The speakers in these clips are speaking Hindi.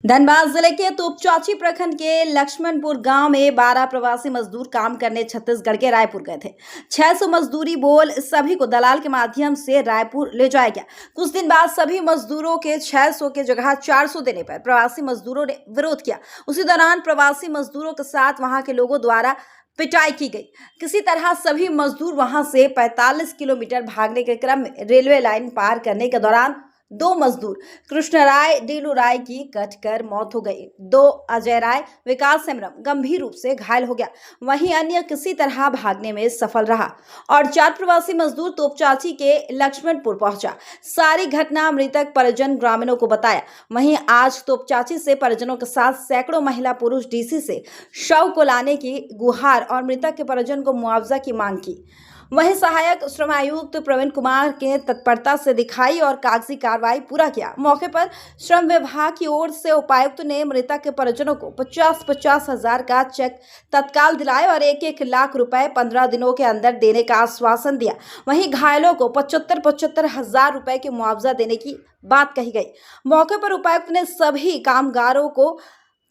धनबाद जिले के तोपचांची प्रखंड के लक्ष्मणपुर गांव में 12 प्रवासी मजदूर काम करने छत्तीसगढ़ के रायपुर गए थे। 600 मजदूरी बोल सभी को दलाल के माध्यम से रायपुर ले जाया गया। कुछ दिन बाद सभी मजदूरों के 600 के जगह 400 देने पर प्रवासी मजदूरों ने विरोध किया। उसी दौरान प्रवासी मजदूरों के साथ वहां के लोगों द्वारा पिटाई की गई। किसी तरह सभी मजदूर वहां से 45 किलोमीटर भागने के क्रम में रेलवे लाइन पार करने के दौरान 2 मजदूर कृष्ण राय डीलू राय की कटकर मौत हो गई। 2 अजय राय विकास हेम्ब्रम गंभीर रूप से घायल हो गया। वहीं अन्य किसी तरह भागने में सफल रहा और 4 प्रवासी मजदूर तोपचांची के लक्ष्मणपुर पहुंचा। सारी घटना मृतक परिजन ग्रामीणों को बताया। वहीं आज तोपचांची से परिजनों के साथ सैकड़ों महिला पुरुष डीसी से शव को लाने की गुहार और मृतक के परिजन को मुआवजा की मांग की। वहीं सहायक श्रम आयुक्त प्रवीण कुमार के तत्परता से दिखाई और कागजी कार्रवाई पूरा किया। मौके पर श्रम विभाग की ओर से उपायुक्त ने मृतक के परिजनों को 50-50 हजार का चेक तत्काल दिलाए और 1-1 लाख रुपए 15 दिनों के अंदर देने का आश्वासन दिया। वहीं घायलों को 75-75 हजार रुपए के मुआवजा देने की बात कही गई। मौके पर उपायुक्त ने सभी कामगारों को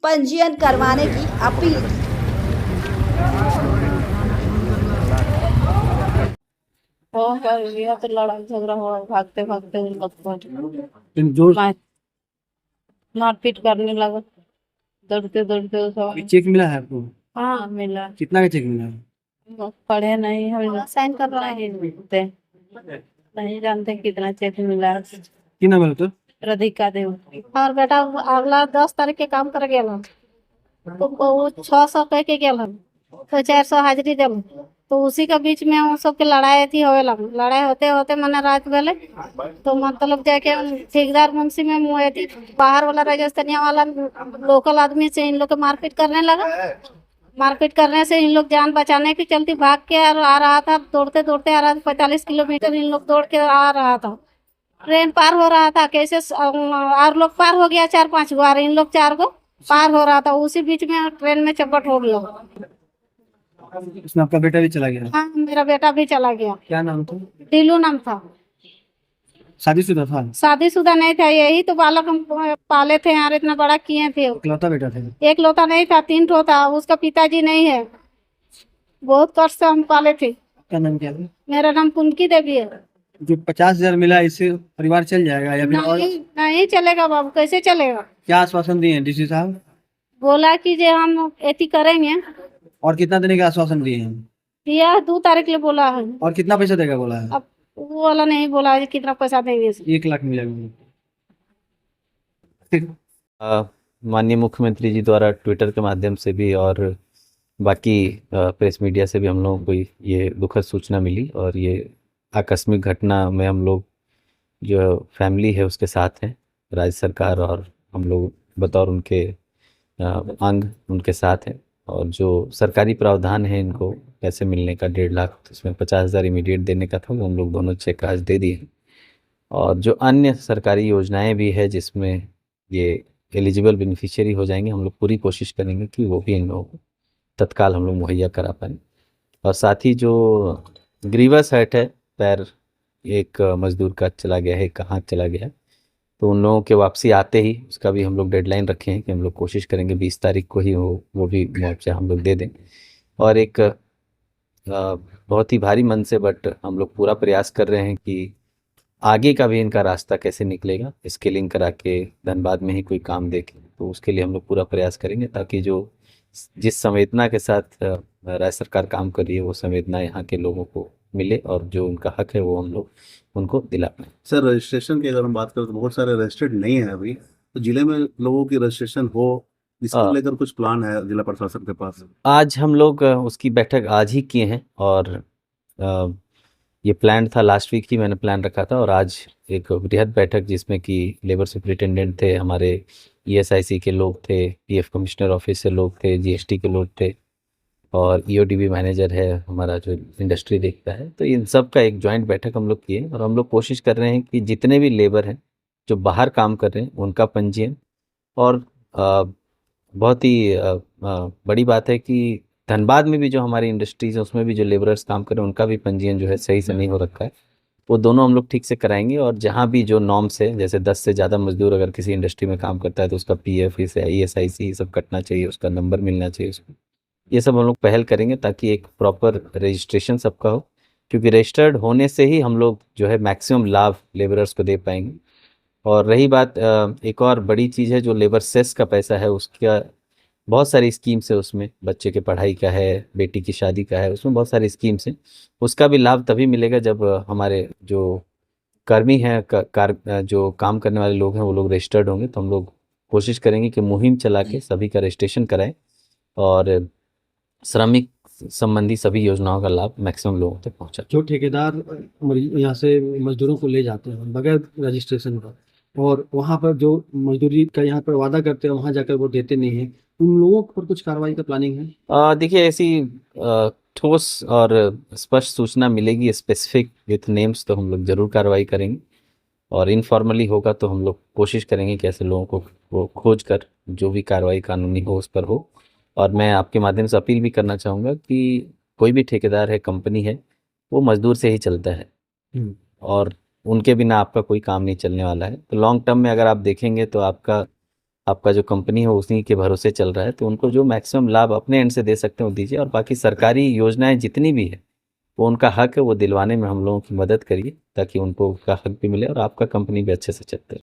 पंजीयन करवाने की अपील की। यहाँ पे लड़ाई झगड़ा हुआ, भागते भागते उन लोग मारपीट करने लगा, दौड़ते दौड़ते सब। चेक मिला है आपको? हाँ मिला। कितना का चेक मिला है? पढ़े नहीं, हम साइन कर रहे नहीं जानते कितना चेक मिला। की नाम है तो? राधिका देव। और बेटा अगला 10 तारीख के काम कर गेल तो वो 600 कह के गेल तो 400 हाजिरी दिल। तो उसी के बीच में उन सबके लड़ाई थी होवे लग। लड़ाई होते होते मैंने रात भेले तो मतलब जाके ठेकेदार मुंशी में मुँह थी बाहर वाला राजस्थानिया वाला लोकल आदमी से इन लोग को मारपीट करने लगा। मारपीट करने से इन लोग जान बचाने की चलती भाग के आ रहा था, दौड़ते दौड़ते आ रहा था। 45 किलोमीटर इन लोग दौड़ के आ रहा था। ट्रेन पार हो रहा था, कैसे और लोग पार हो गया 4-5 बार, इन लोग 4 को पार हो रहा था। उसी बीच में ट्रेन में चपट हो गया। उसमें आपका बेटा भी चला गया? हाँ मेरा बेटा भी चला गया। क्या नाम था? डीलू नाम था। शादीशुदा था? शादीशुदा नहीं था, यही तो बालक हम पाले थे यार, इतना बड़ा किए थे। इकलौता बेटा था? एक लौता नहीं था, 3 ठो था। उसका पिताजी नहीं है, बहुत कष्ट से हम पाले थे। क्या नाम क्या है? मेरा नाम कुंकी देवी है। जो 50,000 मिला इससे परिवार चल जाएगा या फिर और? नहीं चलेगा बाबू, कैसे चलेगा? क्या आश्वासन दिए हैं डीसी साहब? बोला कि जे हम एती करेंगे। और कितना देने का आश्वासन दिए हैं? दिया 2 तारीख ले बोला है। और कितना पैसा देगा बोला है? अब वो वाला नहीं बोला है कितना पैसा देंगे। 1 लाख मिलेगा। माननीय मुख्यमंत्री जी द्वारा ट्विटर के माध्यम से भी और बाकी प्रेस मीडिया से भी हम लोगों को ये दुखद सूचना मिली और ये आकस्मिक घटना में हम लोग जो फैमिली है उसके साथ हैं। राज्य सरकार और हम लोग बतौर उनके अंग उनके साथ हैं और जो सरकारी प्रावधान है इनको पैसे मिलने का 1.5 लाख, इसमें 50,000 इमीडिएट देने का था, वो हम लोग दोनों चेक आज दे दिए। और जो अन्य सरकारी योजनाएं भी है जिसमें ये एलिजिबल बेनिफिशियरी हो जाएंगे, हम लोग पूरी कोशिश करेंगे कि वो भी इन लोगों को तत्काल हम लोग मुहैया करा पाएँ। और साथ ही जो ग्रीवस हर्ट है, पैर एक मजदूर का चला गया है, कहाँ चला गया है, तो उन लोगों के वापसी आते ही उसका भी हम लोग डेडलाइन रखे हैं कि हम लोग कोशिश करेंगे 20 तारीख को ही वो भी मुआवजा हम लोग दे दें। और एक बहुत ही भारी मन से बट हम लोग पूरा प्रयास कर रहे हैं कि आगे का भी इनका रास्ता कैसे निकलेगा, स्केलिंग करा के धनबाद में ही कोई काम देखें, तो उसके लिए हम लोग पूरा प्रयास करेंगे ताकि जो जिस संवेदना के साथ राज्य सरकार काम कर रही है वो संवेदना यहाँ के लोगों को मिले और जो उनका हक है वो हम लोग उनको दिला पाएं। सर रजिस्ट्रेशन की अगर हम बात करें तो बहुत सारे रजिस्टर्ड नहीं है अभी, तो जिले में लोगों की रजिस्ट्रेशन हो इसको लेकर कुछ प्लान है जिला प्रशासन के पास? आज हम लोग उसकी बैठक आज ही किए हैं और ये प्लान था, लास्ट वीक ही मैंने प्लान रखा था और आज एक बृहद बैठक जिसमें कि लेबर सुपरिटेंडेंट थे, हमारे ESIC के लोग थे, PF कमिश्नर ऑफिस से लोग थे, GST के लोग थे और EODB मैनेजर है हमारा जो इंडस्ट्री देखता है, तो इन सब का एक जॉइंट बैठक हम लोग किए और हम लोग कोशिश कर रहे हैं कि जितने भी लेबर हैं जो बाहर काम कर रहे हैं उनका पंजीयन और बहुत ही बड़ी बात है कि धनबाद में भी जो हमारी इंडस्ट्रीज है उसमें भी जो लेबरर्स काम कर रहे हैं उनका भी पंजीयन जो है सही से नहीं हो रखा है। वो दोनों हम लोग ठीक से कराएंगे। और जहाँ भी जो नॉर्म्स है, जैसे 10 से ज़्यादा मजदूर अगर किसी इंडस्ट्री में काम करता है तो उसका PF ESIC सब कटना चाहिए, उसका नंबर मिलना चाहिए उसको। ये सब हम लोग पहल करेंगे ताकि एक प्रॉपर रजिस्ट्रेशन सबका हो, क्योंकि रजिस्टर्ड होने से ही हम लोग जो है मैक्सिमम लाभ लेबरर्स को दे पाएंगे। और रही बात एक और बड़ी चीज़ है, जो लेबर सेस का पैसा है उसका बहुत सारी स्कीम्स है, उसमें बच्चे के पढ़ाई का है, बेटी की शादी का है, उसमें बहुत सारी स्कीम्स हैं। उसका भी लाभ तभी मिलेगा जब हमारे जो कर्मी हैं जो काम करने वाले लोग हैं वो लोग रजिस्टर्ड होंगे। तो हम लोग कोशिश करेंगे कि मुहिम चला के सभी का रजिस्ट्रेशन कराएं और श्रमिक संबंधी सभी योजनाओं का लाभ मैक्सिमम लोगों तक पहुंचा। जो ठेकेदार यहाँ से मजदूरों को ले जाते हैं बगैर रजिस्ट्रेशन का, और वहाँ पर जो मजदूरी का यहाँ पर वादा करते हैं वहाँ जाकर वो देते नहीं हैं, उन लोगों पर कुछ कार्रवाई का प्लानिंग है? देखिए, ऐसी ठोस और स्पष्ट सूचना मिलेगी स्पेसिफिक विथ नेम्स तो हम लोग जरूर कार्रवाई करेंगे। और इनफॉर्मली होगा तो हम लोग कोशिश करेंगे कि ऐसे लोगों को वो खोज कर जो भी कार्रवाई कानूनी हो उस पर हो। और मैं आपके माध्यम से अपील भी करना चाहूँगा कि कोई भी ठेकेदार है, कंपनी है, वो मजदूर से ही चलता है और उनके बिना आपका कोई काम नहीं चलने वाला है। तो लॉन्ग टर्म में अगर आप देखेंगे तो आपका जो कंपनी है उसी के भरोसे चल रहा है, तो उनको जो मैक्सिमम लाभ अपने एंड से दे सकते हैं वो दीजिए। और बाकी सरकारी योजनाएं जितनी भी है वो उनका हक है, वो दिलवाने में हम लोगों की मदद करिए ताकि उनको उसका हक भी मिले और आपका कंपनी भी अच्छे से चलते रहे।